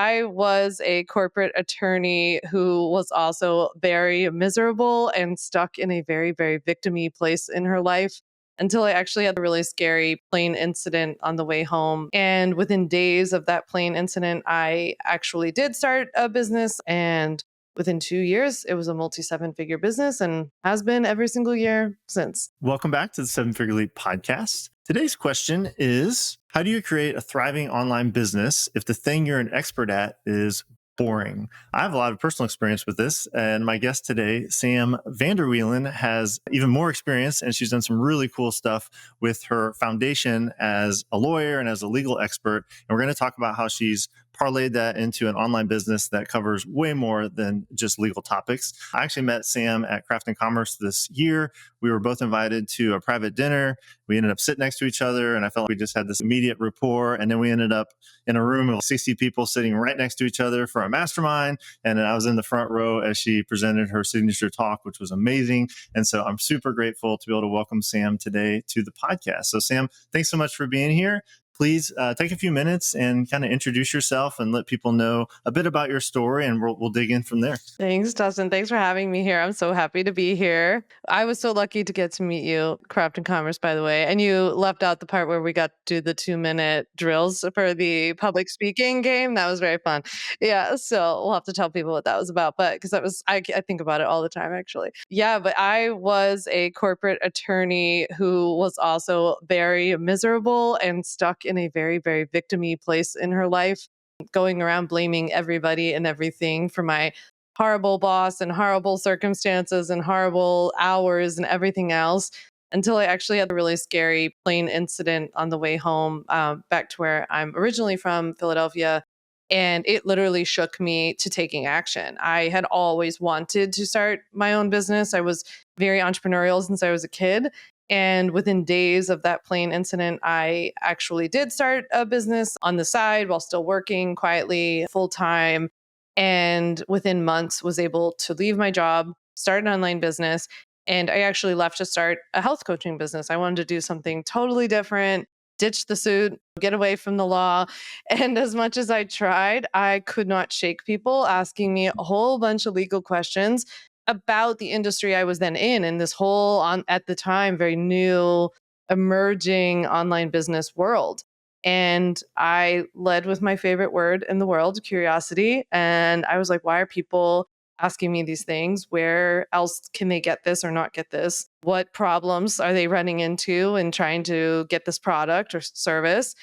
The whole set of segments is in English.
I was a corporate attorney who was also very miserable and stuck in a very, very victim-y place in her life until I actually had a really scary plane incident on the way home. And within days of that plane incident, I actually did start a business. And within 2 years, it was a multi seven figure business and has been every single year since. Welcome back to the Seven Figure Leap podcast. Today's question is, how do you create a thriving online business if the thing you're an expert at is boring? I have a lot of personal experience with this, and my guest today, Sam Vanderwielen, has even more experience, and she's done some really cool stuff with her foundation as a lawyer and as a legal expert. And we're going to talk about how she's parlayed that into an online business that covers way more than just legal topics. I actually met Sam at Craft and Commerce this year. We were both invited to a private dinner. We ended up sitting next to each other, and I felt like we just had this immediate rapport. And then we ended up in a room of 60 people sitting right next to each other for a mastermind. And I was in the front row as she presented her signature talk, which was amazing. And so I'm super grateful to be able to welcome Sam today to the podcast. So Sam, thanks so much for being here. Please take a few minutes and kind of introduce yourself and let people know a bit about your story, and we'll dig in from there. Thanks, Dustin. Thanks for having me here. I'm so happy to be here. I was so lucky to get to meet you, Craft and Commerce, by the way. And you left out the part where we got to do the 2-minute drills for the public speaking game. That was very fun. Yeah. So we'll have to tell people what that was about. But because I think about it all the time, actually. Yeah. But I was a corporate attorney who was also very miserable and stuck in a very, very victim-y place in her life, going around blaming everybody and everything for my horrible boss and horrible circumstances and horrible hours and everything else until I actually had a really scary plane incident on the way home back to where I'm originally from, Philadelphia. And it literally shook me to taking action. I had always wanted to start my own business. I was very entrepreneurial since I was a kid. And within days of that plane incident, I actually did start a business on the side while still working quietly full time. And within months was able to leave my job, start an online business. And I actually left to start a health coaching business. I wanted to do something totally different, ditch the suit, get away from the law. And as much as I tried, I could not shake people asking me a whole bunch of legal questions about the industry I was then in this whole, at the time, very new, emerging online business world. And I led with my favorite word in the world, curiosity. And I was like, why are people asking me these things? Where else can they get this or not get this? What problems are they running into in trying to get this product or service?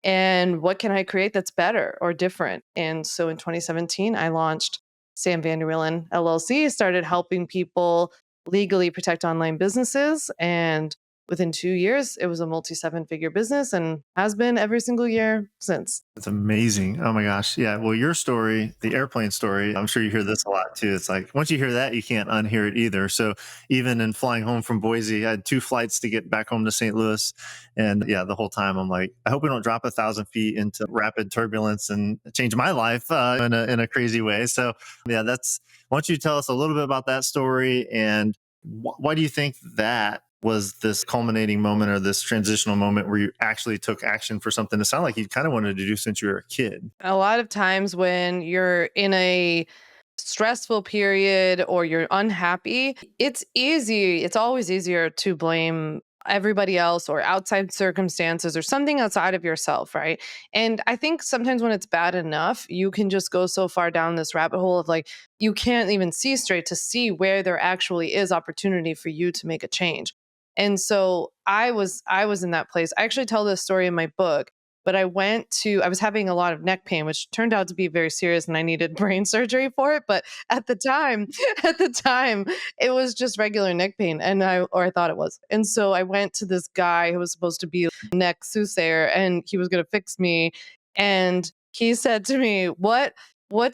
And what can I create that's better or different? And so in 2017, I launched Sam Vanderwielen LLC, started helping people legally protect online businesses. And within 2 years, it was a multi seven figure business and has been every single year since. That's amazing. Oh my gosh. Yeah. Well, your story, the airplane story, I'm sure you hear this a lot too. It's like, once you hear that, you can't unhear it either. So even in flying home from Boise, I had 2 flights to get back home to St. Louis. And yeah, the whole time I'm like, I hope we don't drop 1,000 feet into rapid turbulence and change my life in a crazy way. So yeah, why don't you tell us a little bit about that story, and why do you think that was this culminating moment or this transitional moment where you actually took action for something that sounded like you kind of wanted to do since you were a kid? A lot of times when you're in a stressful period or you're unhappy, it's always easier to blame everybody else or outside circumstances or something outside of yourself, right? And I think sometimes when it's bad enough, you can just go so far down this rabbit hole of like, you can't even see straight to see where there actually is opportunity for you to make a change. And so I was in that place. I actually tell this story in my book, but I was having a lot of neck pain, which turned out to be very serious and I needed brain surgery for it. But at the time, it was just regular neck pain. I thought it was. And so I went to this guy who was supposed to be a neck soothsayer and he was going to fix me. And he said to me, what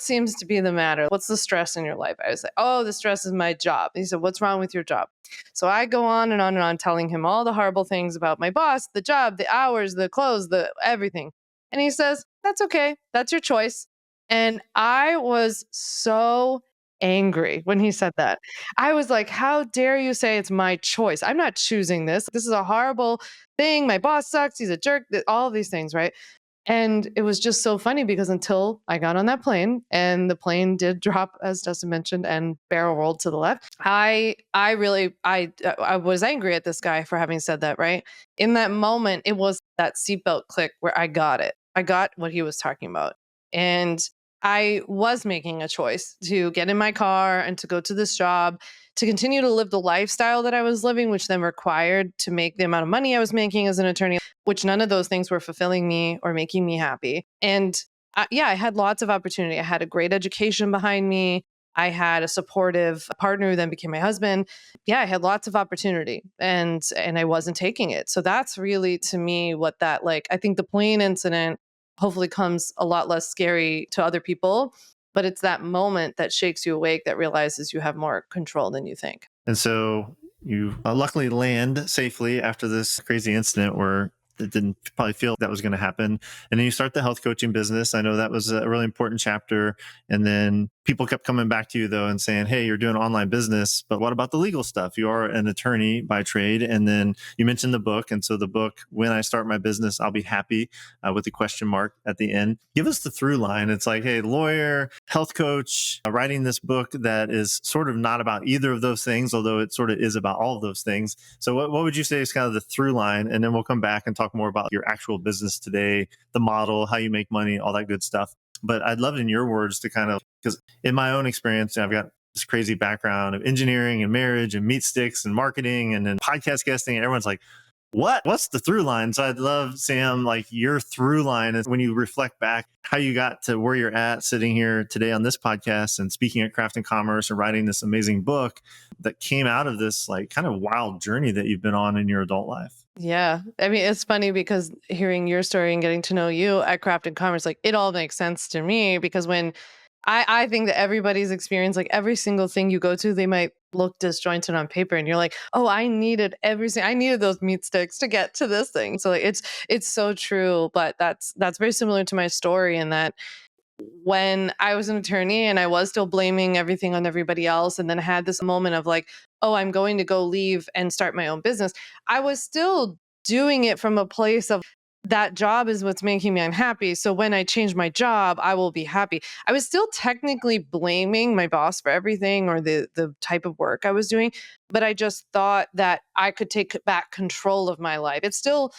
seems to be the matter? What's the stress in your life? I was like, oh, the stress is my job. He said, what's wrong with your job? So I go on and on and on telling him all the horrible things about my boss, the job, the hours, the clothes, the everything. And he says, that's okay. That's your choice. And I was so angry when he said that. I was like, how dare you say it's my choice? I'm not choosing this. This is a horrible thing. My boss sucks. He's a jerk. All of these things, right? And it was just so funny because until I got on that plane and the plane did drop, as Dustin mentioned, and barrel rolled to the left, I was angry at this guy for having said that, right? In that moment, it was that seatbelt click where I got it. I got what he was talking about. And I was making a choice to get in my car and to go to this job, to continue to live the lifestyle that I was living, which then required to make the amount of money I was making as an attorney, which none of those things were fulfilling me or making me happy. And yeah, I had lots of opportunity. I had a great education behind me. I had a supportive partner who then became my husband. Yeah, I had lots of opportunity and I wasn't taking it. So that's really to me what that like I think the plane incident hopefully comes a lot less scary to other people, but it's that moment that shakes you awake that realizes you have more control than you think. And so you luckily land safely after this crazy incident where it didn't probably feel that was going to happen. And then you start the health coaching business. I know that was a really important chapter. And then people kept coming back to you though and saying, hey, you're doing online business, but what about the legal stuff? You are an attorney by trade. And then you mentioned the book. And so the book, When I Start My Business, I'll Be Happy, with the question mark at the end. Give us the through line. It's like, hey, lawyer, health coach, writing this book that is sort of not about either of those things, although it sort of is about all of those things. So what would you say is kind of the through line? And then we'll come back and talk more about your actual business today, the model, how you make money, all that good stuff. But I'd love in your words to kind of, because in my own experience, I've got this crazy background of engineering and marriage and meat sticks and marketing and then podcast guesting. And everyone's like, what's the through line? So I'd love, Sam, like your through line is when you reflect back how you got to where you're at sitting here today on this podcast and speaking at Craft and Commerce and writing this amazing book that came out of this like kind of wild journey that you've been on in your adult life. Yeah. I mean, it's funny because hearing your story and getting to know you at Craft and Commerce, like it all makes sense to me because when I think that everybody's experience, like every single thing you go to, they might look disjointed on paper and you're like, oh, I needed those meat sticks to get to this thing. So like it's so true. But that's very similar to my story in that when I was an attorney and I was still blaming everything on everybody else, and then had this moment of like, oh, I'm going to go leave and start my own business, I was still doing it from a place of that job is what's making me unhappy. So when I change my job, I will be happy. I was still technically blaming my boss for everything or the type of work I was doing, but I just thought that I could take back control of my life. It's still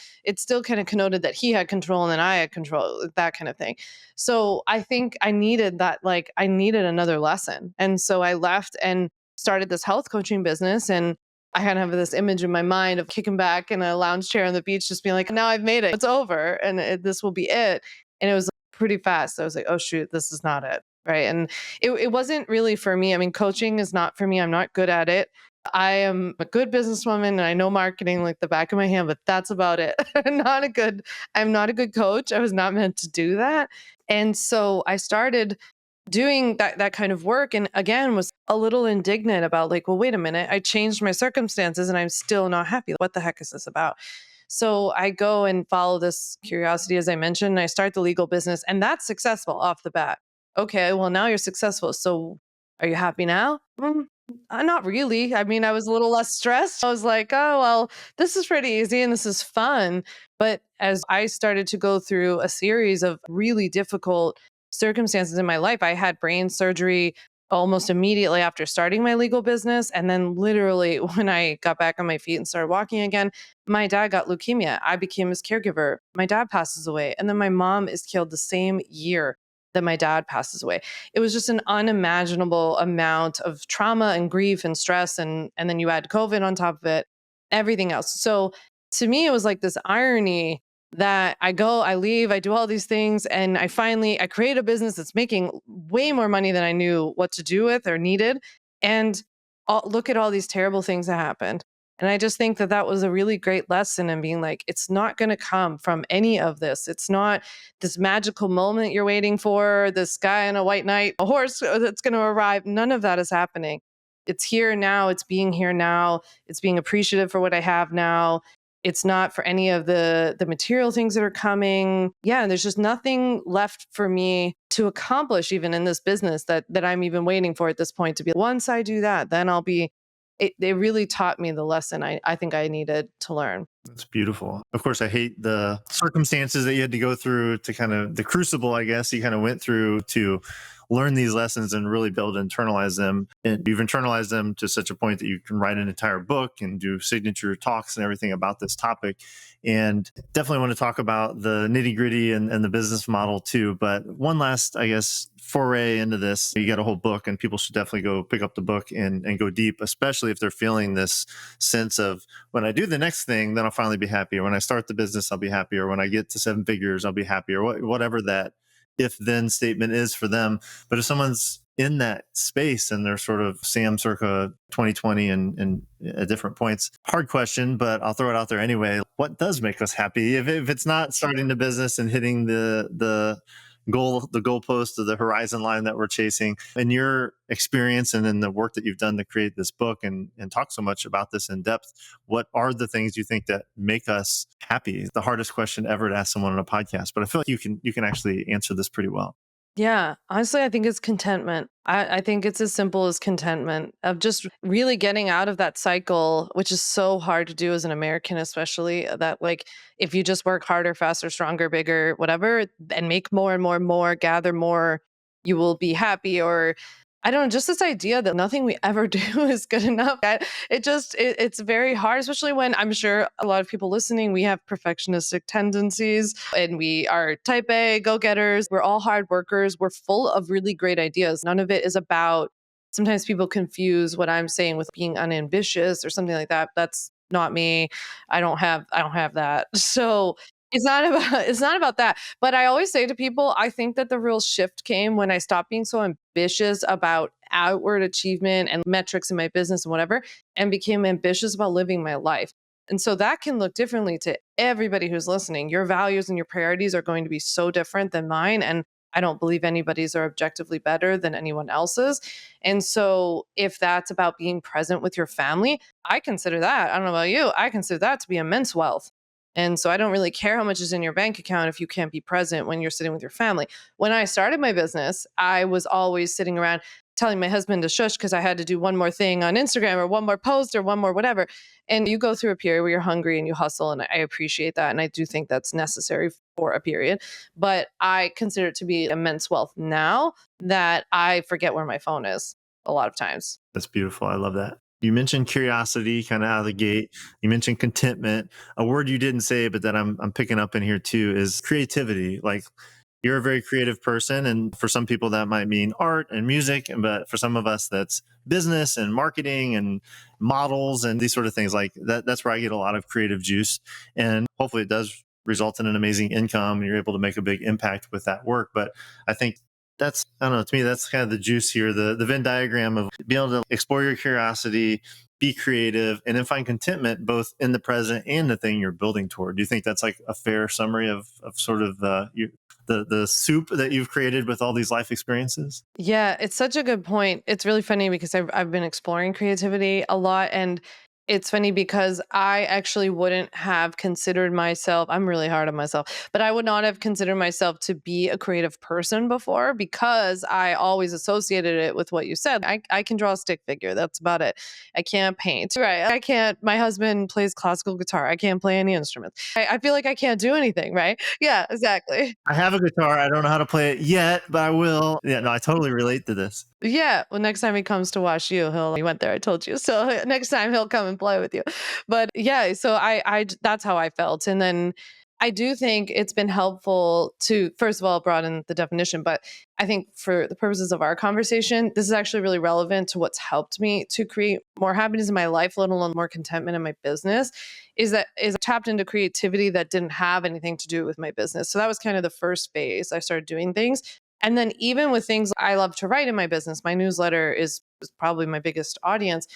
kind of connoted that he had control and then I had control, that kind of thing. So I think I needed that, like, I needed another lesson. And so I left and started this health coaching business. And I kind of have this image in my mind of kicking back in a lounge chair on the beach, just being like, now I've made it. It's over and this will be it. And it was pretty fast. I was like, oh, shoot, this is not it. Right. And it wasn't really for me. I mean, coaching is not for me. I'm not good at it. I am a good businesswoman and I know marketing like the back of my hand, but that's about it. I'm not a good coach. I was not meant to do that. And so I started doing that kind of work and again was a little indignant about like, well, wait a minute, I changed my circumstances and I'm still not happy. What the heck is this about? So I go and follow this curiosity, as I mentioned, and I start the legal business and that's successful off the bat. Okay, well, now you're successful. So are you happy now? Not really. I mean, I was a little less stressed. I was like, oh, well, this is pretty easy and this is fun. But as I started to go through a series of really difficult circumstances in my life, I had brain surgery almost immediately after starting my legal business. And then, literally, when I got back on my feet and started walking again, my dad got leukemia. I became his caregiver. My dad passes away. And then my mom is killed the same year that my dad passes away. It was just an unimaginable amount of trauma and grief and stress. And then you add COVID on top of it, everything else. So to me, it was like this irony that I go, I leave, I do all these things, and I create a business that's making way more money than I knew what to do with or needed. And look at all these terrible things that happened. And I just think that that was a really great lesson in being like, it's not going to come from any of this. It's not this magical moment you're waiting for, this guy on a white knight, a horse that's going to arrive. None of that is happening. It's here now. It's being here now. It's being appreciative for what I have now. It's not for any of the material things that are coming. Yeah, and there's just nothing left for me to accomplish even in this business that I'm even waiting for at this point to be. Once I do that, then I'll be. It really taught me the lesson I think I needed to learn. That's beautiful. Of course, I hate the circumstances that you had to go through to kind of the crucible, I guess, you kind of went through to learn these lessons and really be able to internalize them. And you've internalized them to such a point that you can write an entire book and do signature talks and everything about this topic. And definitely want to talk about the nitty gritty and the business model too. But one last, I guess, foray into this. You got a whole book, and people should definitely go pick up the book and go deep, especially if they're feeling this sense of, when I do the next thing, then I'll finally be happy. Or when I start the business, I'll be happy. Or when I get to seven figures, I'll be happy. Or whatever that if then statement is for them. But if someone's in that space and they're sort of Sam circa 2020 and at different points, hard question, but I'll throw it out there anyway. What does make us happy? If it's not starting the business and hitting the goalpost of the horizon line that we're chasing, in your experience and in the work that you've done to create this book and talk so much about this in depth, what are the things you think that make us happy? It's the hardest question ever to ask someone on a podcast, but I feel like you can actually answer this pretty well. Yeah, honestly, I think it's contentment. I think it's as simple as contentment of just really getting out of that cycle, which is so hard to do as an American, especially that like if you just work harder, faster, stronger, bigger, whatever, and make more and more and more, gather more, you will be happy. Or I don't know, just this idea that nothing we ever do is good enough. It's very hard, especially when I'm sure a lot of people listening, we have perfectionistic tendencies and we are type A, go getters. We're all hard workers. We're full of really great ideas. None of it is about, sometimes people confuse what I'm saying with being unambitious or something like that. That's not me. I don't have that. So it's not about that. But I always say to people, I think that the real shift came when I stopped being so ambitious about outward achievement and metrics in my business and whatever, and became ambitious about living my life. And so that can look differently to everybody who's listening. Your values and your priorities are going to be so different than mine. And I don't believe anybody's are objectively better than anyone else's. And so if that's about being present with your family, I consider that, I don't know about you, I consider that to be immense wealth. And so I don't really care how much is in your bank account if you can't be present when you're sitting with your family. When I started my business, I was always sitting around telling my husband to shush because I had to do one more thing on Instagram or one more post or one more whatever. And you go through a period where you're hungry and you hustle. And I appreciate that. And I do think that's necessary for a period. But I consider it to be immense wealth now that I forget where my phone is a lot of times. That's beautiful. I love that. You mentioned curiosity kind of out of the gate. You mentioned contentment. A word you didn't say, but that I'm picking up in here too, is creativity. Like, you're a very creative person. And for some people, that might mean art and music. But for some of us, that's business and marketing and models and these sort of things. Like that's where I get a lot of creative juice. And hopefully it does result in an amazing income and you're able to make a big impact with that work. But I think that's, I don't know, to me, that's kind of the juice here, the Venn diagram of being able to explore your curiosity, be creative, and then find contentment both in the present and the thing you're building toward. Do you think that's like a fair summary of sort of the soup that you've created with all these life experiences? Yeah, it's such a good point. It's really funny because I've been exploring creativity a lot, and it's funny because I actually wouldn't have considered myself, I'm really hard on myself, but I would not have considered myself to be a creative person before because I always associated it with what you said. I can draw a stick figure. That's about it. I can't paint. Right. I can't, my husband plays classical guitar. I can't play any instruments. I feel like I can't do anything. Right. Yeah, exactly. I have a guitar. I don't know how to play it yet, but I will. Yeah, no, I totally relate to this. Yeah, well, next time he comes to watch you, he went there, I told you. So next time he'll come and play with you. But yeah, so that's how I felt. And then I do think it's been helpful to, first of all, broaden the definition. But I think for the purposes of our conversation, this is actually really relevant to what's helped me to create more happiness in my life, let alone more contentment in my business, is tapped into creativity that didn't have anything to do with my business. So that was kind of the first phase I started doing things. And then even with things I love to write in my business, my newsletter is probably my biggest audience.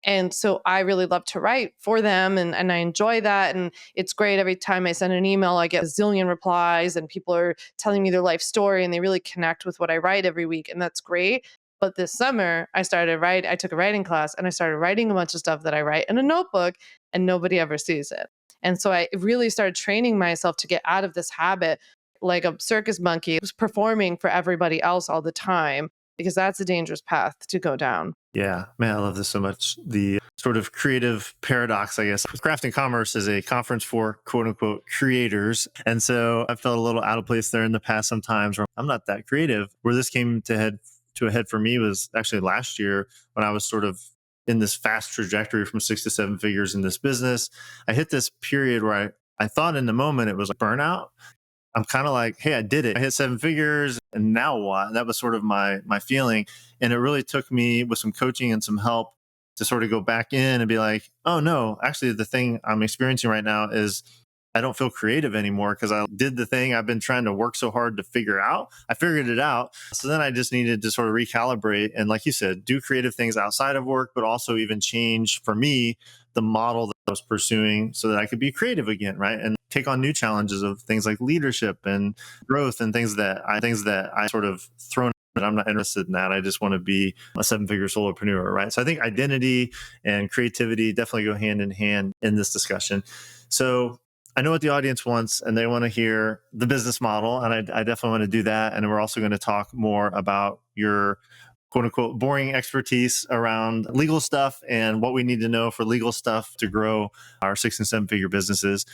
And so I really love to write for them and I enjoy that. And it's great every time I send an email, I get a zillion replies and people are telling me their life story and they really connect with what I write every week. And that's great. But this summer I took a writing class and I started writing a bunch of stuff that I write in a notebook and nobody ever sees it. And so I really started training myself to get out of this habit like a circus monkey who's performing for everybody else all the time because that's a dangerous path to go down. Yeah, man, I love this so much. The sort of creative paradox, I guess. Crafting Commerce is a conference for quote unquote creators. And so I felt a little out of place there in the past sometimes where I'm not that creative. Where this came to a head for me was actually last year when I was sort of in this fast trajectory from 6 to 7 figures in this business. I hit this period where I thought in the moment it was like burnout. I'm kind of like, hey, I did it. I hit 7 figures, and now what? And that was sort of my feeling. And it really took me with some coaching and some help to sort of go back in and be like, oh no, actually the thing I'm experiencing right now is I don't feel creative anymore because I did the thing I've been trying to work so hard to figure out. I figured it out. So then I just needed to sort of recalibrate and, like you said, do creative things outside of work, but also even change for me the model that I was pursuing so that I could be creative again, right? And take on new challenges of things like leadership and growth and things that I sort of thrown. But I'm not interested in that. I just want to be a 7 figure solopreneur, right? So I think identity and creativity definitely go hand in hand in this discussion. So I know what the audience wants, and they want to hear the business model, and I definitely want to do that. And we're also going to talk more about your quote unquote boring expertise around legal stuff and what we need to know for legal stuff to grow our 6 and 7 figure businesses.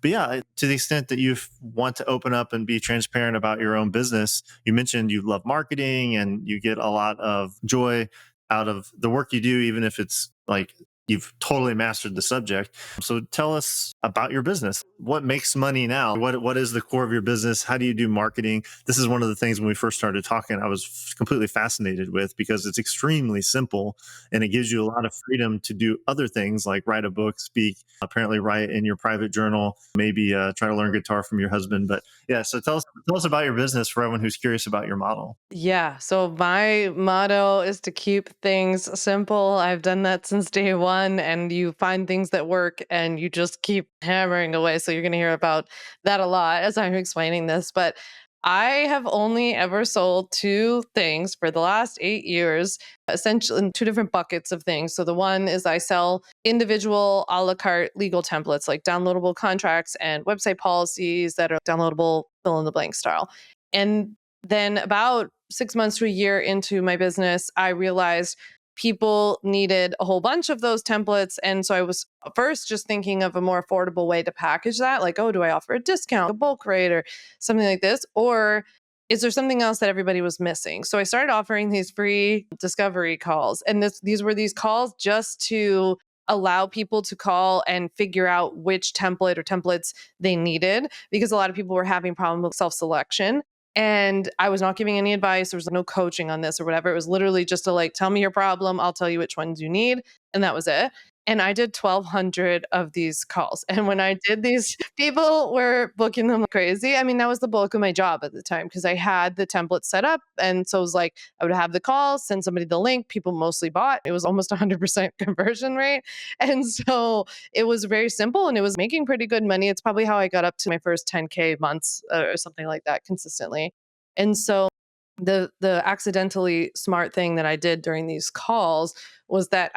But yeah, to the extent that you want to open up and be transparent about your own business, you mentioned you love marketing and you get a lot of joy out of the work you do, even if it's like you've totally mastered the subject. So tell us about your business. What makes money now? What is the core of your business? How do you do marketing? This is one of the things when we first started talking, I was completely fascinated with because it's extremely simple and it gives you a lot of freedom to do other things like write a book, speak, apparently write in your private journal, maybe try to learn guitar from your husband. But yeah, so tell us about your business for everyone who's curious about your model. Yeah. So my motto is to keep things simple. I've done that since day one, and you find things that work and you just keep hammering away. So you're going to hear about that a lot as I'm explaining this. But I have only ever sold two things for the last 8 years, essentially in two different buckets of things. So the one is I sell individual a la carte legal templates, like downloadable contracts and website policies that are downloadable fill in the blank style. And then about 6 months to a year into my business, I realized people needed a whole bunch of those templates. And so I was first just thinking of a more affordable way to package that. Like, oh, do I offer a discount, a bulk rate, or something like this? Or is there something else that everybody was missing? So I started offering these free discovery calls. And these were these calls just to allow people to call and figure out which template or templates they needed, because a lot of people were having problems with self-selection. And I was not giving any advice. There was no coaching on this or whatever. It was literally just to like, tell me your problem. I'll tell you which ones you need. And that was it. And I did 1,200 of these calls. And when I did these, people were booking them like crazy. I mean, that was the bulk of my job at the time because I had the template set up. And so it was like, I would have the call, send somebody the link. People mostly bought. It was almost 100% conversion rate. And so it was very simple and it was making pretty good money. It's probably how I got up to my first 10K months or something like that consistently. And so the accidentally smart thing that I did during these calls was that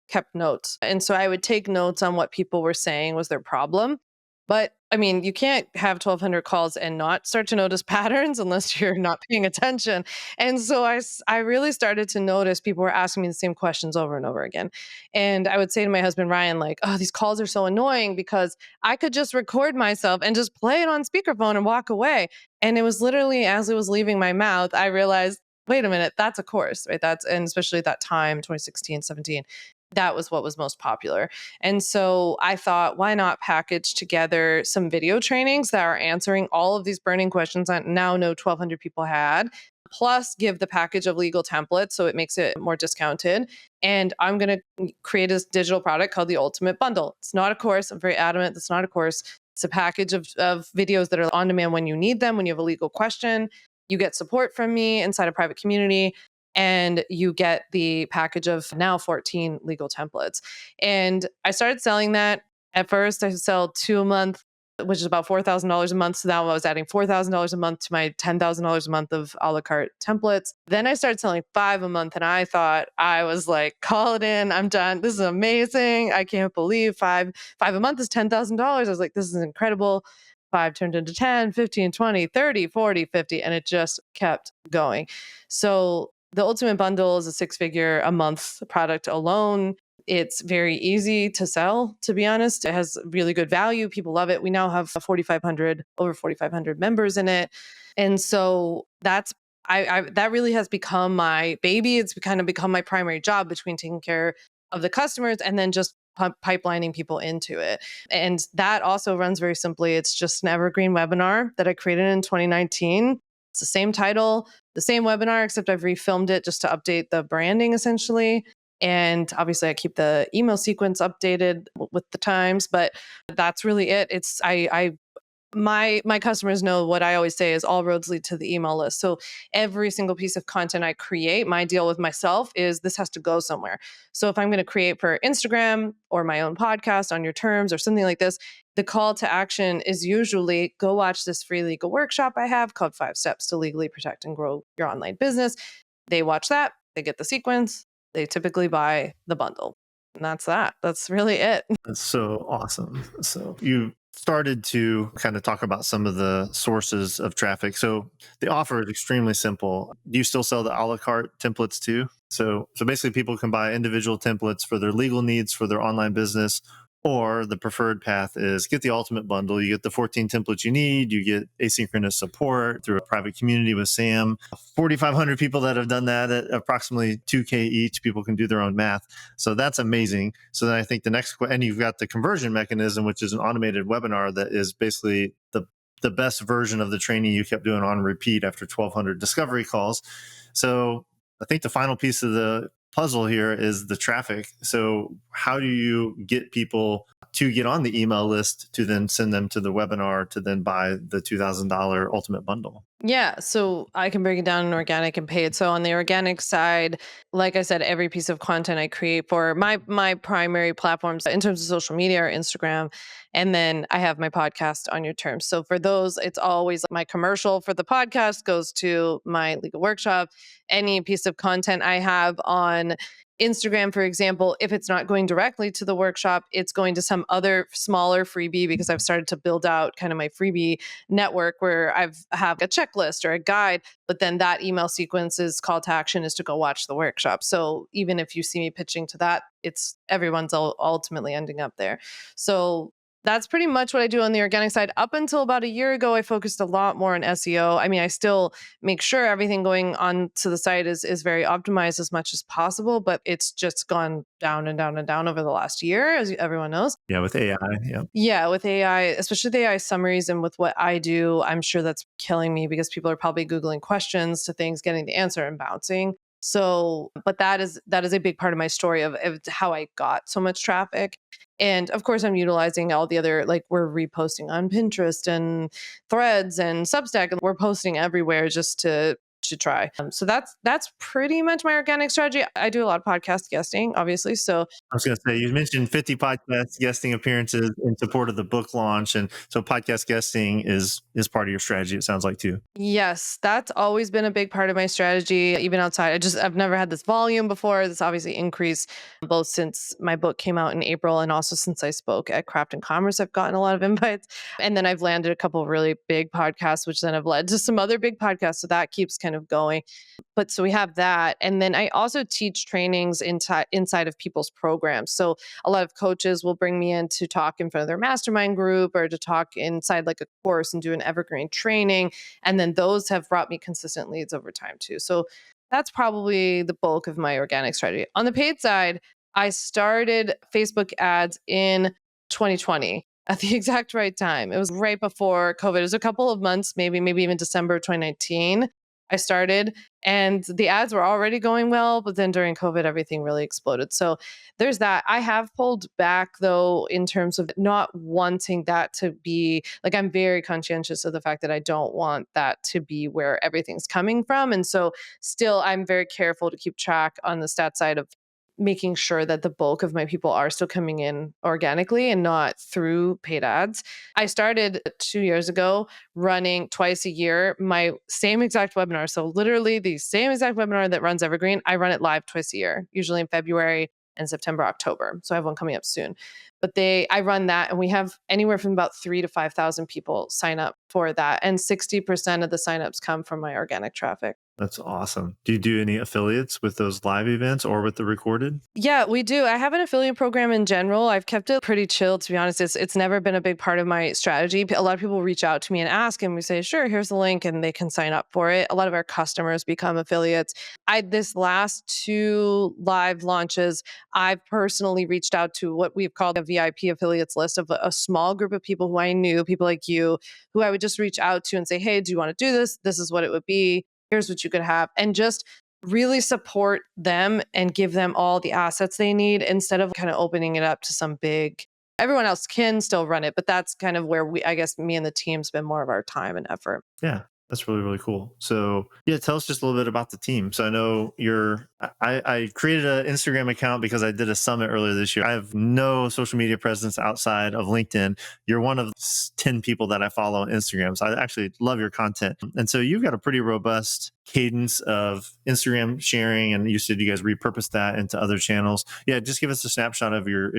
kept notes. And so I would take notes on what people were saying was their problem. But I mean, you can't have 1,200 calls and not start to notice patterns unless you're not paying attention. And so I really started to notice people were asking me the same questions over and over again. And I would say to my husband, Ryan, like, oh, these calls are so annoying because I could just record myself and just play it on speakerphone and walk away. And it was literally as it was leaving my mouth, I realized, wait a minute, that's a course, right? And especially at that time, 2016, 17, that was what was most popular. And so I thought, why not package together some video trainings that are answering all of these burning questions that now know 1,200 people had, plus give the package of legal templates so it makes it more discounted. And I'm going to create a digital product called the Ultimate Bundle. It's not a course. I'm very adamant. It's not a course. It's a package of videos that are on demand when you need them, when you have a legal question. You get support from me inside a private community, and you get the package of now 14 legal templates. And I started selling that. At first, I sell two a month, which is about $4,000 a month. So now I was adding $4,000 a month to my $10,000 a month of a la carte templates. Then I started selling five a month, and I thought, I was like, call it in. I'm done. This is amazing. I can't believe five a month is $10,000. I was like, this is incredible. Five turned into 10, 15, 20, 30, 40, 50, and it just kept going. So The ultimate bundle is a six-figure a month product alone. It's very easy to sell, to be honest. It has really good value. People love it. We now have 4,500, over 4,500 members in it. And so that really has become my baby. It's kind of become my primary job between taking care of the customers and then just pipelining people into it. And that also runs very simply. It's just an evergreen webinar that I created in 2019. It's the same title, the same webinar, except I've refilmed it just to update the branding essentially. And obviously, I keep the email sequence updated with the times, but that's really it. It's my customers know what I always say is all roads lead to the email list. So every single piece of content I create, my deal with myself is this has to go somewhere. So if I'm going to create for Instagram or my own podcast on your terms or something like this, the call to action is usually go watch this free legal workshop I have called 5 Steps to Legally Protect and Grow Your Online Business. They watch that, they get the sequence, they typically buy the bundle. And that's that. That's really it. That's so awesome. So you started to kind of talk about some of the sources of traffic. So the offer is extremely simple. Do you still sell the a la carte templates too? So basically people can buy individual templates for their legal needs for their online business, or the preferred path is get the ultimate bundle. You get the 14 templates you need. You get asynchronous support through a private community with Sam. 4,500 people that have done that at approximately 2K each. People can do their own math. So that's amazing. So then I think the next, and you've got the conversion mechanism, which is an automated webinar that is basically the best version of the training you kept doing on repeat after 1,200 discovery calls. So I think the final piece of the puzzle here is the traffic. So how do you get people to get on the email list to then send them to the webinar to then buy the $2,000 ultimate bundle? Yeah, so I can break it down in organic and paid. So on the organic side, like I said, every piece of content I create for my primary platforms in terms of social media or Instagram, and then I have my podcast on your terms. So for those, it's always my commercial for the podcast goes to my legal workshop. Any piece of content I have on Instagram, for example, if it's not going directly to the workshop, it's going to some other smaller freebie because I've started to build out kind of my freebie network where I've have a checklist or a guide, but then that email sequence's call to action is to go watch the workshop. So even if you see me pitching to that, it's everyone's ultimately ending up there. So that's pretty much what I do on the organic side. Up until about a year ago, I focused a lot more on SEO. I mean, I still make sure everything going on to the site is very optimized as much as possible, but it's just gone down and down and down over the last year, as everyone knows. Yeah, with AI. Yeah. Yeah, with AI, especially the AI summaries and with what I do, I'm sure that's killing me because people are probably Googling questions to things, getting the answer and bouncing. So, but that is a big part of my story of how I got so much traffic. And of course, I'm utilizing all the other, like we're reposting on Pinterest and Threads and Substack, and we're posting everywhere just to try. So that's pretty much my organic strategy. I do a lot of podcast guesting, obviously. So I was going to say, you mentioned 50 podcast guesting appearances in support of the book launch. And so podcast guesting is part of your strategy, it sounds like, too. yes, that's always been a big part of my strategy, even outside. I've never had this volume before. This obviously increased both since my book came out in April and also since I spoke at Craft and Commerce. I've gotten a lot of invites. And then I've landed a couple of really big podcasts, which then have led to some other big podcasts. So that keeps kind of going. But so we have that. And then I also teach trainings inside of people's programs. So a lot of coaches will bring me in to talk in front of their mastermind group or to talk inside like a course and do an evergreen training. And then those have brought me consistent leads over time too. So that's probably the bulk of my organic strategy. On the paid side, I started Facebook ads in 2020 at the exact right time. It was right before COVID. It was a couple of months, maybe even December 2019. I started and the ads were already going well, but then during COVID, everything really exploded. So there's that. I have pulled back though, in terms of not wanting that to be like, I'm very conscientious of the fact that I don't want that to be where everything's coming from. And so still, I'm very careful to keep track on the stat side of making sure that the bulk of my people are still coming in organically and not through paid ads. I started 2 years ago running twice a year my same exact webinar. So literally the same exact webinar that runs Evergreen, I run it live twice a year, usually in February and September, October. So I have one coming up soon. But I run that and we have anywhere from about 3 to 5,000 people sign up for that. And 60% of the signups come from my organic traffic. That's awesome. Do you do any affiliates with those live events or with the recorded? Yeah, we do. I have an affiliate program in general. I've kept it pretty chill, to be honest. It's never been a big part of my strategy. A lot of people reach out to me and ask, and we say, sure, here's the link, and they can sign up for it. A lot of our customers become affiliates. I this last two live launches, I've personally reached out to what we've called a VIP affiliates list of a small group of people who I knew, people like you, who I would just reach out to and say, hey, do you want to do this? This is what it would be. Here's what you could have. And just really support them and give them all the assets they need instead of kind of opening it up to some big everyone else can still run it, but that's kind of where I guess me and the team spend more of our time and effort. Yeah, that's really, really cool. So, yeah, tell us just a little bit about the team. So, I know I created an Instagram account because I did a summit earlier this year. I have no social media presence outside of LinkedIn. You're one of 10 people that I follow on Instagram. So, I actually love your content. And so, you've got a pretty robust cadence of Instagram sharing, and you said you guys repurpose that into other channels. Yeah, just give us a snapshot of your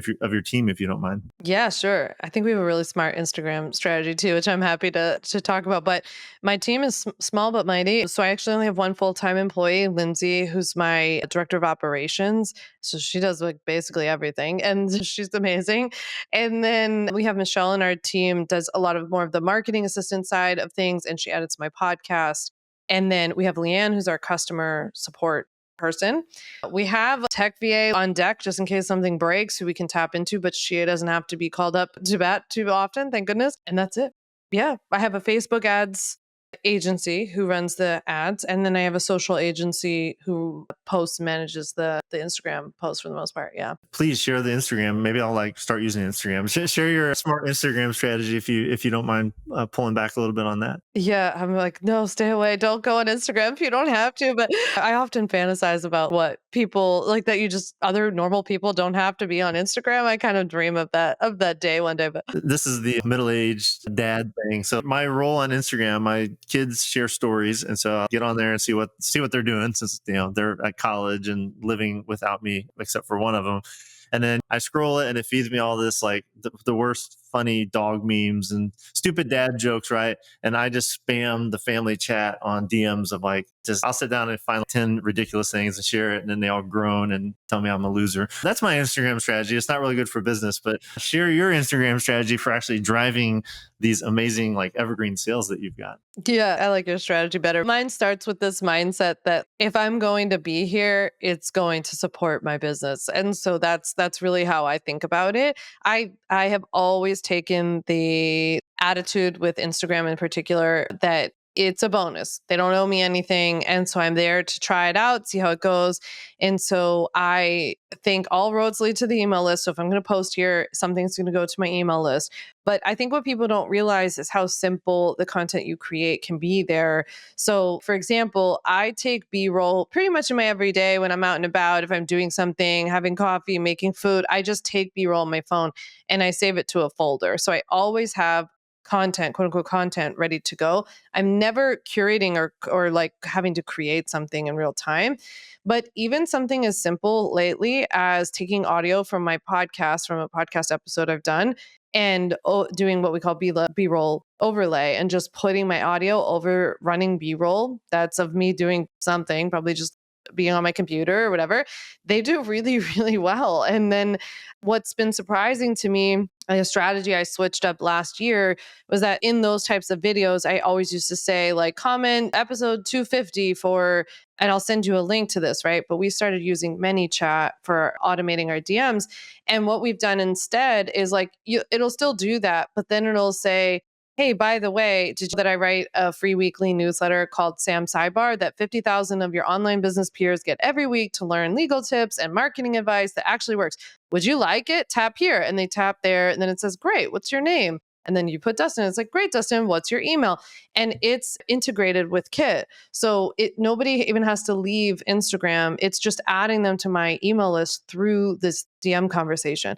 team if you don't mind. Yeah, sure. I think we have a really smart Instagram strategy too, which I'm happy to talk about. But my team is small but mighty. So I actually only have one full-time employee, Lindsay, who's my director of operations. So she does like basically everything, and she's amazing. And then we have Michelle in our team, does a lot of more of the marketing assistant side of things, and she edits my podcast. And then we have Leanne, who's our customer support person. We have a tech VA on deck just in case something breaks who we can tap into, but she doesn't have to be called up to bat too often, thank goodness. And that's it. Yeah. I have a Facebook ads agency who runs the ads. And then I have a social agency who posts and manages the Instagram posts for the most part. Yeah. Please share the Instagram. Maybe I'll like start using Instagram. Share your smart Instagram strategy if you don't mind pulling back a little bit on that. Yeah, I'm like, no, stay away. Don't go on Instagram if you don't have to. But I often fantasize about what people like that you just other normal people don't have to be on Instagram. I kind of dream of that day one day. But This is the middle-aged dad thing. So my role on Instagram, my kids share stories, and so I'll get on there and see what they're doing since they're at college and living without me, except for one of them. And then I scroll it, and it feeds me all this like the worst funny dog memes and stupid dad jokes, right? And I just spam the family chat on DMs of like, just I'll sit down and find like 10 ridiculous things and share it. And then they all groan and tell me I'm a loser. That's my Instagram strategy. It's not really good for business, but share your Instagram strategy for actually driving these amazing like evergreen sales that you've got. yeah, I like your strategy better. Mine starts with this mindset that if I'm going to be here, it's going to support my business. And so that's really how I think about it. I have always taken the attitude with Instagram in particular that it's a bonus. They don't owe me anything. And so I'm there to try it out, see how it goes. And so I think all roads lead to the email list. So if I'm going to post here, something's going to go to my email list. But I think what people don't realize is how simple the content you create can be there. So, for example, I take B roll pretty much in my everyday when I'm out and about. If I'm doing something, having coffee, making food, I just take B roll on my phone and I save it to a folder. So I always have content, quote unquote content ready to go. I'm never curating or like having to create something in real time. But even something as simple lately as taking audio from my podcast, from a podcast episode I've done, and doing what we call B-roll overlay and just putting my audio over running B-roll that's of me doing something, probably just being on my computer or whatever, they do really, really well. And then what's been surprising to me, a strategy I switched up last year was that in those types of videos, I always used to say like comment episode 250 for, and I'll send you a link to this, right? But we started using ManyChat for automating our DMs. And what we've done instead is like, it'll still do that, but then it'll say, hey, by the way, did you know that I write a free weekly newsletter called Sam Sidebar that 50,000 of your online business peers get every week to learn legal tips and marketing advice that actually works. Would you like it? Tap here. And they tap there. And then it says, great, what's your name? And then you put Dustin. It's like, great, Dustin, what's your email? And it's integrated with Kit. So nobody even has to leave Instagram. It's just adding them to my email list through this DM conversation.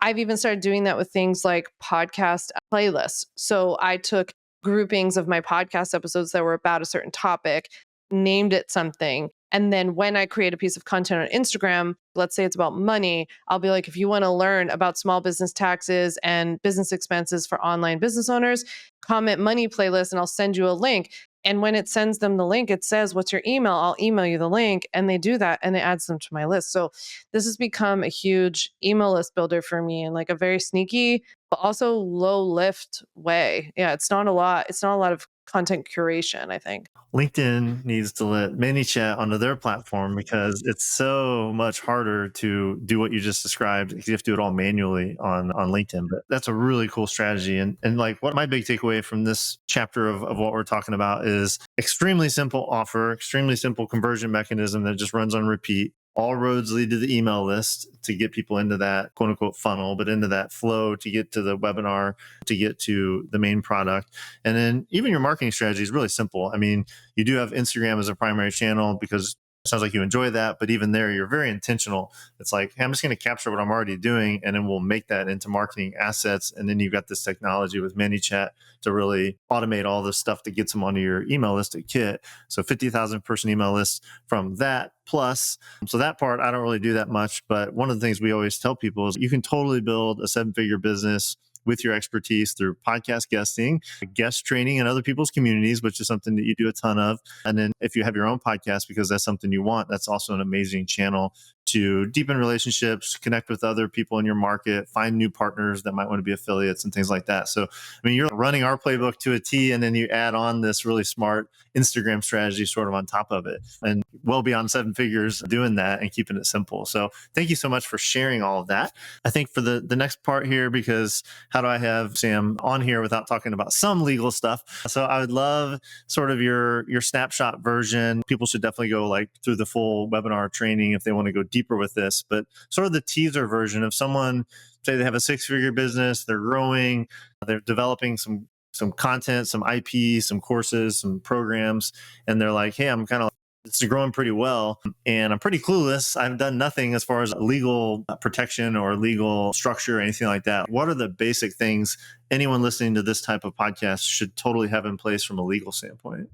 I've even started doing that with things like podcast playlists. So I took groupings of my podcast episodes that were about a certain topic, named it something. And then when I create a piece of content on Instagram, let's say it's about money, I'll be like, if you want to learn about small business taxes and business expenses for online business owners, comment money playlist and I'll send you a link. And when it sends them the link, it says, "What's your email? I'll email you the link." And they do that and it adds them to my list. So this has become a huge email list builder for me and like a very sneaky, but also low lift way. Yeah, it's not a lot. It's not a lot of content curation, I think. LinkedIn needs to let ManyChat onto their platform because it's so much harder to do what you just described because you have to do it all manually on LinkedIn. But that's a really cool strategy. And like what my big takeaway from this chapter of what we're talking about is extremely simple offer, extremely simple conversion mechanism that just runs on repeat. All roads lead to the email list to get people into that quote unquote funnel, but into that flow to get to the webinar, to get to the main product. And then even your marketing strategy is really simple. I mean, you do have Instagram as a primary channel because it sounds like you enjoy that, but even there, you're very intentional. It's like, hey, I'm just going to capture what I'm already doing, and then we'll make that into marketing assets. And then you've got this technology with ManyChat to really automate all the stuff that gets them onto your email list at Kit. So 50,000 person email list from that plus. So that part, I don't really do that much. But one of the things we always tell people is you can totally build a 7-figure business with your expertise through podcast guesting, guest training in other people's communities, which is something that you do a ton of. And then if you have your own podcast, because that's something you want, that's also an amazing channel to deepen relationships, connect with other people in your market, find new partners that might want to be affiliates and things like that. So, I mean, you're running our playbook to a T, and then you add on this really smart Instagram strategy sort of on top of it, and well beyond 7 figures doing that and keeping it simple. So thank you so much for sharing all of that. I think for the next part here, because how do I have Sam on here without talking about some legal stuff? So I would love sort of your snapshot version. People should definitely go like through the full webinar training if they want to go deeper with this, but sort of the teaser version of someone, say they have a 6-figure business, they're growing, they're developing some content, some IP, some courses, some programs, and they're like, hey, I'm kind of it's growing pretty well and I'm pretty clueless. I've done nothing as far as legal protection or legal structure or anything like that. What are the basic things anyone listening to this type of podcast should totally have in place from a legal standpoint?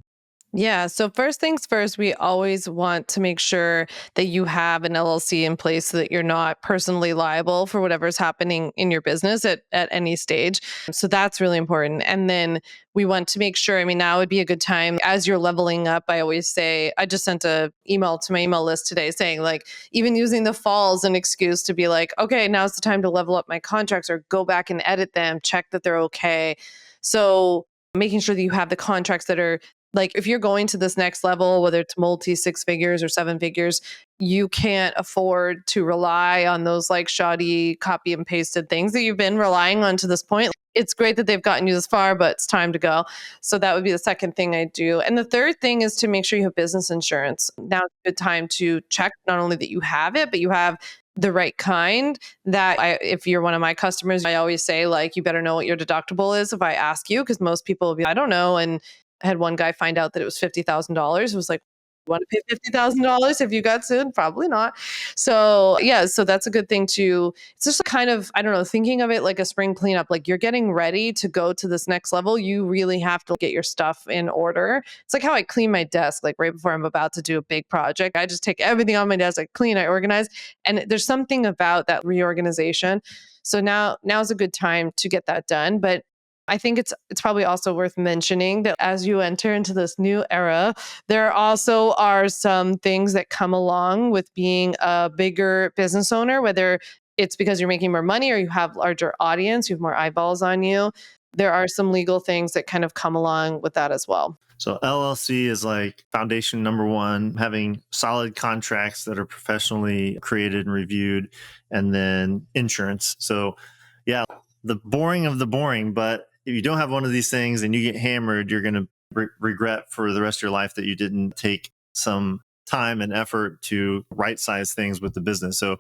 Yeah. So first things first, we always want to make sure that you have an LLC in place so that you're not personally liable for whatever's happening in your business at any stage. So that's really important. And then we want to make sure, I mean, now would be a good time as you're leveling up. I always say, I just sent a email to my email list today saying like, even using the fall as an excuse to be like, okay, now's the time to level up my contracts or go back and edit them, check that they're okay. So making sure that you have the contracts that are like if you're going to this next level, whether it's multi 6 figures or 7 figures, you can't afford to rely on those like shoddy copy and pasted things that you've been relying on to this point. It's great that they've gotten you this far, but it's time to go. So that would be the second thing I do. And the third thing is to make sure you have business insurance. Now it's a good time to check not only that you have it, but you have the right kind if you're one of my customers, I always say like, you better know what your deductible is if I ask you, because most people will be, I don't know. And I had one guy find out that it was $50,000. It was like, want to pay $50,000 if you got sued? Probably not. So yeah, so that's a good thing to, it's just kind of, I don't know, thinking of it like a spring cleanup, like you're getting ready to go to this next level. You really have to get your stuff in order. It's like how I clean my desk, like right before I'm about to do a big project, I just take everything on my desk, I clean, I organize. And there's something about that reorganization. So now's a good time to get that done. But I think it's probably also worth mentioning that as you enter into this new era, there also are some things that come along with being a bigger business owner, whether it's because you're making more money or you have larger audience, you have more eyeballs on you. There are some legal things that kind of come along with that as well. So LLC is like foundation number one, having solid contracts that are professionally created and reviewed, and then insurance. So yeah, the boring of the boring, but if you don't have one of these things and you get hammered, you're going to regret for the rest of your life that you didn't take some time and effort to right size things with the business. So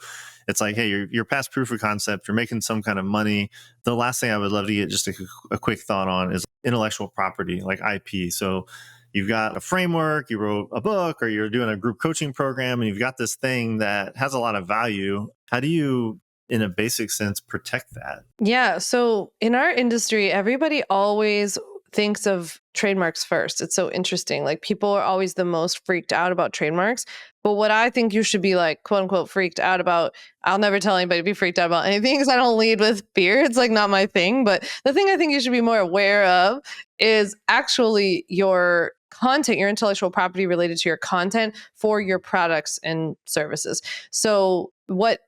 it's like, hey, you're past proof of concept, you're making some kind of money. The last thing I would love to get just a quick thought on is intellectual property, like IP. So you've got a framework, you wrote a book, or you're doing a group coaching program, and you've got this thing that has a lot of value. How do you, in a basic sense, protect that? Yeah. So in our industry, everybody always thinks of trademarks first. It's so interesting. Like people are always the most freaked out about trademarks. But what I think you should be like, quote unquote, freaked out about, I'll never tell anybody to be freaked out about anything because I don't lead with fear. It's like not my thing. But the thing I think you should be more aware of is actually your content, your intellectual property related to your content for your products and services. So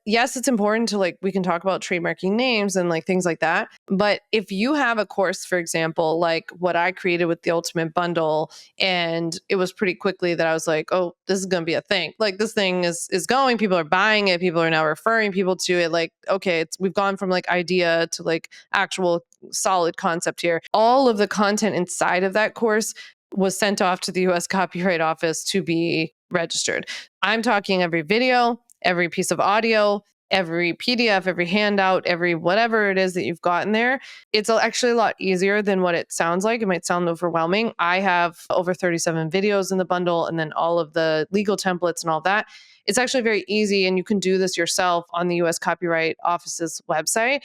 yes, it's important to like, we can talk about trademarking names and like things like that. But if you have a course, for example, like what I created with the Ultimate Bundle, and it was pretty quickly that I was like, oh, this is going to be a thing. Like this thing is going, people are buying it. People are now referring people to it. Like, okay, we've gone from like idea to like actual solid concept here. All of the content inside of that course was sent off to the US Copyright Office to be registered. I'm talking every video, every piece of audio, every PDF, every handout, every whatever it is that you've gotten there. It's actually a lot easier than what it sounds like. It might sound overwhelming. I have over 37 videos in the bundle and then all of the legal templates and all that. It's actually very easy, and you can do this yourself on the US Copyright Office's website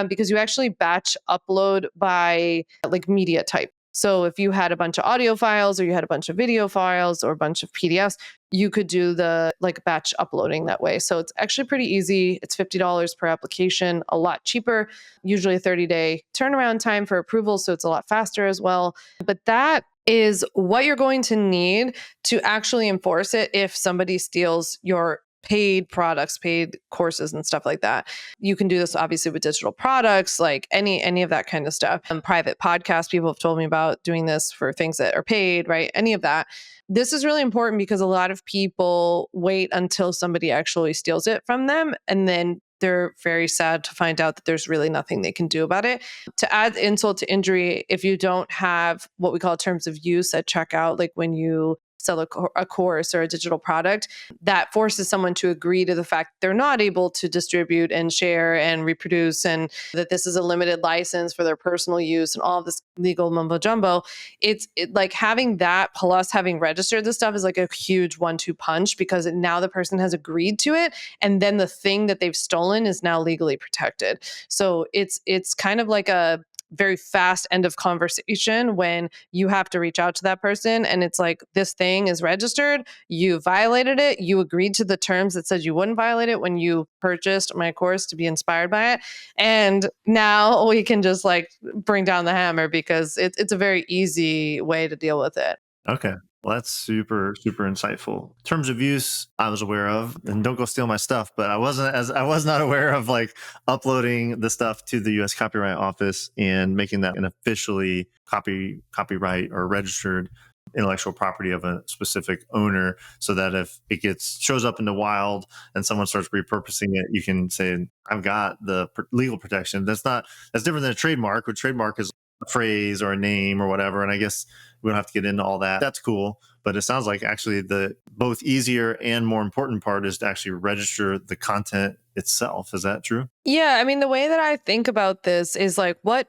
because you actually batch upload by like media type. So if you had a bunch of audio files or you had a bunch of video files or a bunch of PDFs, you could do the like batch uploading that way. So it's actually pretty easy. It's $50 per application, a lot cheaper, usually a 30-day turnaround time for approval. So it's a lot faster as well. But that is what you're going to need to actually enforce it if somebody steals your paid products, paid courses and stuff like that. You can do this obviously with digital products, like any of that kind of stuff. And private podcasts, people have told me about doing this for things that are paid, right? Any of that. This is really important because a lot of people wait until somebody actually steals it from them, and then they're very sad to find out that there's really nothing they can do about it. To add insult to injury, if you don't have what we call terms of use at checkout, like when you sell a course or a digital product, that forces someone to agree to the fact they're not able to distribute and share and reproduce, and that this is a limited license for their personal use and all of this legal mumbo jumbo. Like having that plus having registered this stuff is like a huge 1-2 punch because now the person has agreed to it, and then the thing that they've stolen is now legally protected. So it's kind of like a very fast end of conversation when you have to reach out to that person and it's like, this thing is registered, you violated it, you agreed to the terms that said you wouldn't violate it when you purchased my course to be inspired by it, and now we can just like bring down the hammer because it's a very easy way to deal with it. Okay. Well, that's super, super insightful. Terms of use, I was aware of, and don't go steal my stuff, but I was not aware of like uploading the stuff to the US Copyright Office and making that an officially copyright or registered intellectual property of a specific owner, so that if it shows up in the wild and someone starts repurposing it, you can say, I've got the legal protection. That's different than a trademark. A trademark is a phrase or a name or whatever. And I guess we don't have to get into all that. That's cool. But it sounds like actually the both easier and more important part is to actually register the content itself. Is that true? Yeah, I mean, the way that I think about this is like what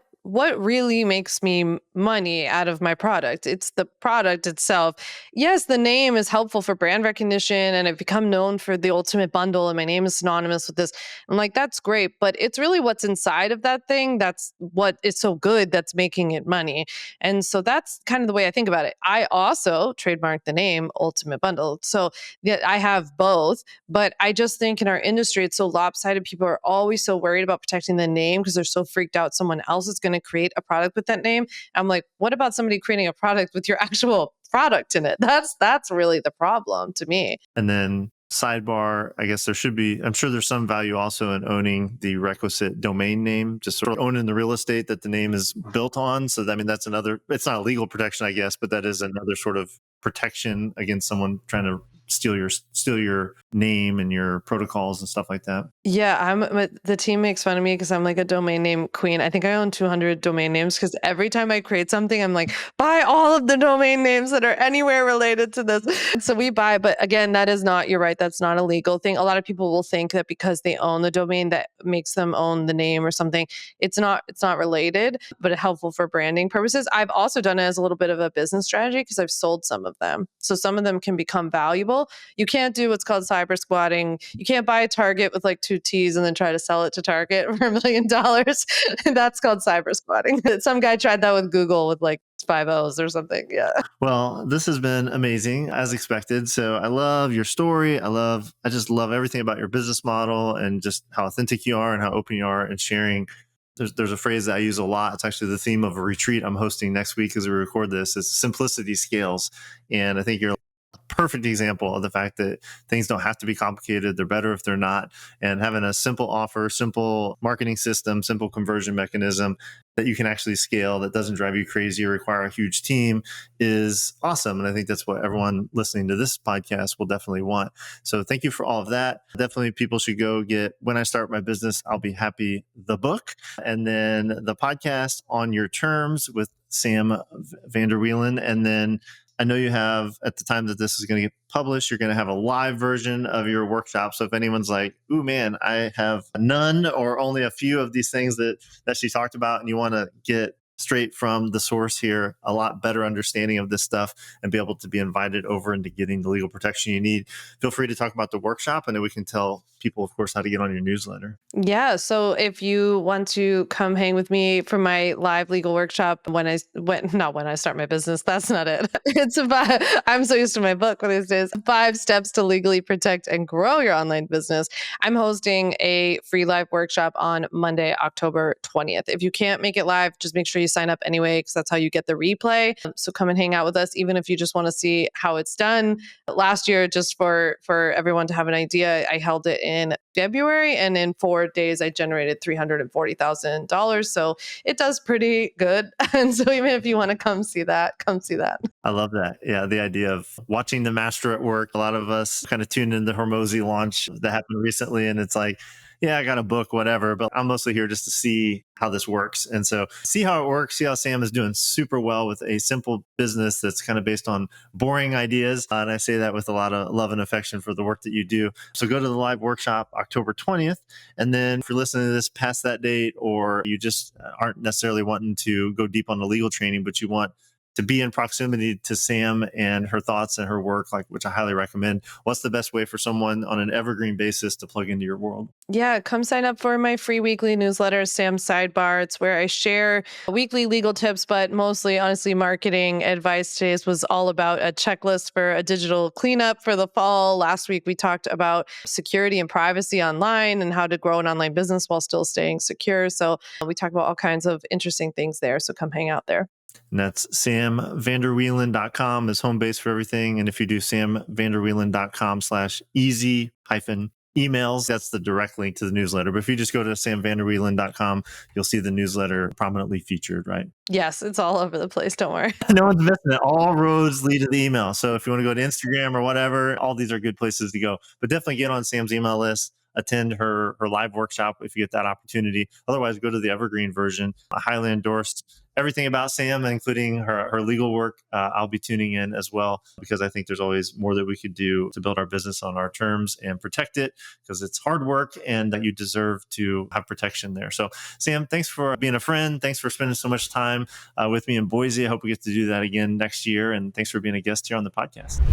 really makes me money out of my product? It's the product itself. Yes, the name is helpful for brand recognition and I've become known for the Ultimate Bundle and my name is synonymous with this. I'm like, that's great, but it's really what's inside of that thing that's what is so good that's making it money. And so that's kind of the way I think about it. I also trademarked the name Ultimate Bundle. So yeah, I have both, but I just think in our industry it's so lopsided. People are always so worried about protecting the name because they're so freaked out someone else is going to create a product with that name. I'm like, what about somebody creating a product with your actual product in it? That's really the problem to me. And then sidebar, I guess I'm sure there's some value also in owning the requisite domain name, just sort of owning the real estate that the name is built on. So, I mean, that's it's not a legal protection, I guess, but that is another sort of protection against someone trying to steal your name and your protocols and stuff like that. Yeah, the team makes fun of me because I'm like a domain name queen. I think I own 200 domain names because every time I create something, I'm like, buy all of the domain names that are anywhere related to this. So we buy, but again, you're right, that's not a legal thing. A lot of people will think that because they own the domain that makes them own the name or something. It's not related, but helpful for branding purposes. I've also done it as a little bit of a business strategy because I've sold some of them. So some of them can become valuable. You can't do what's called cyber squatting. You can't buy a Target with like 2 T's and then try to sell it to Target for $1 million. That's called cyber squatting. Some guy tried that with Google with like 5 O's or something. Yeah. Well, this has been amazing as expected. So I love your story. I just love everything about your business model and just how authentic you are and how open you are and sharing There's a phrase that I use a lot. It's actually the theme of a retreat I'm hosting next week as we record this. Is simplicity scales, and I think you're a perfect example of the fact that things don't have to be complicated. They're better if they're not. And having a simple offer, simple marketing system, simple conversion mechanism that you can actually scale that doesn't drive you crazy or require a huge team is awesome. And I think that's what everyone listening to this podcast will definitely want. So thank you for all of that. Definitely people should go get When I Start My Business, I'll Be Happy, the book, and then the podcast On Your Terms with Sam Vanderwielen. And then I know you have, at the time that this is going to get published, you're going to have a live version of your workshop. So if anyone's like, ooh, man, I have none or only a few of these things that she talked about, and you want to get straight from the source here, a lot better understanding of this stuff and be able to be invited over into getting the legal protection you need, feel free to talk about the workshop, and then we can tell people, of course, how to get on your newsletter. Yeah. So if you want to come hang with me for my live legal workshop, not when I start my business, that's not it. It's about, I'm so used to my book these days, 5 steps to legally protect and grow your online business. I'm hosting a free live workshop on Monday, October 20th. If you can't make it live, just make sure you sign up anyway, because that's how you get the replay. So come and hang out with us, even if you just want to see how it's done. Last year, just for everyone to have an idea, I held it in February, and in 4 days, I generated $340,000. So it does pretty good. And so even if you want to come see that, come see that. I love that. Yeah, the idea of watching the master at work. A lot of us kind of tuned in the Hormozy launch that happened recently, and it's like, yeah, I got a book, whatever, but I'm mostly here just to see how this works. And so see how it works, see how Sam is doing super well with a simple business that's kind of based on boring ideas. And I say that with a lot of love and affection for the work that you do. So go to the live workshop October 20th. And then if you're listening to this past that date, or you just aren't necessarily wanting to go deep on the legal training, but you want to be in proximity to Sam and her thoughts and her work, like, which I highly recommend, what's the best way for someone on an evergreen basis to plug into your world? Yeah, come sign up for my free weekly newsletter, Sam Sidebar. It's where I share weekly legal tips, but mostly, honestly, marketing advice. Today's was all about a checklist for a digital cleanup for the fall. Last week, we talked about security and privacy online and how to grow an online business while still staying secure. So we talk about all kinds of interesting things there. So come hang out there. And that's samvanderwielen.com is home base for everything. And if you do samvanderwielen.com/easy hyphen emails, that's the direct link to the newsletter. But if you just go to samvanderwielen.com, you'll see the newsletter prominently featured, right? Yes, it's all over the place. Don't worry. No one's missing it. All roads lead to the email. So if you want to go to Instagram or whatever, all these are good places to go. But definitely get on Sam's email list, attend her live workshop if you get that opportunity. Otherwise, go to the evergreen version. I highly endorse everything about Sam, including her legal work. I'll be tuning in as well, because I think there's always more that we could do to build our business on our terms and protect it, because it's hard work and that you deserve to have protection there. So Sam, thanks for being a friend. Thanks for spending so much time with me in Boise. I hope we get to do that again next year. And thanks for being a guest here on the podcast.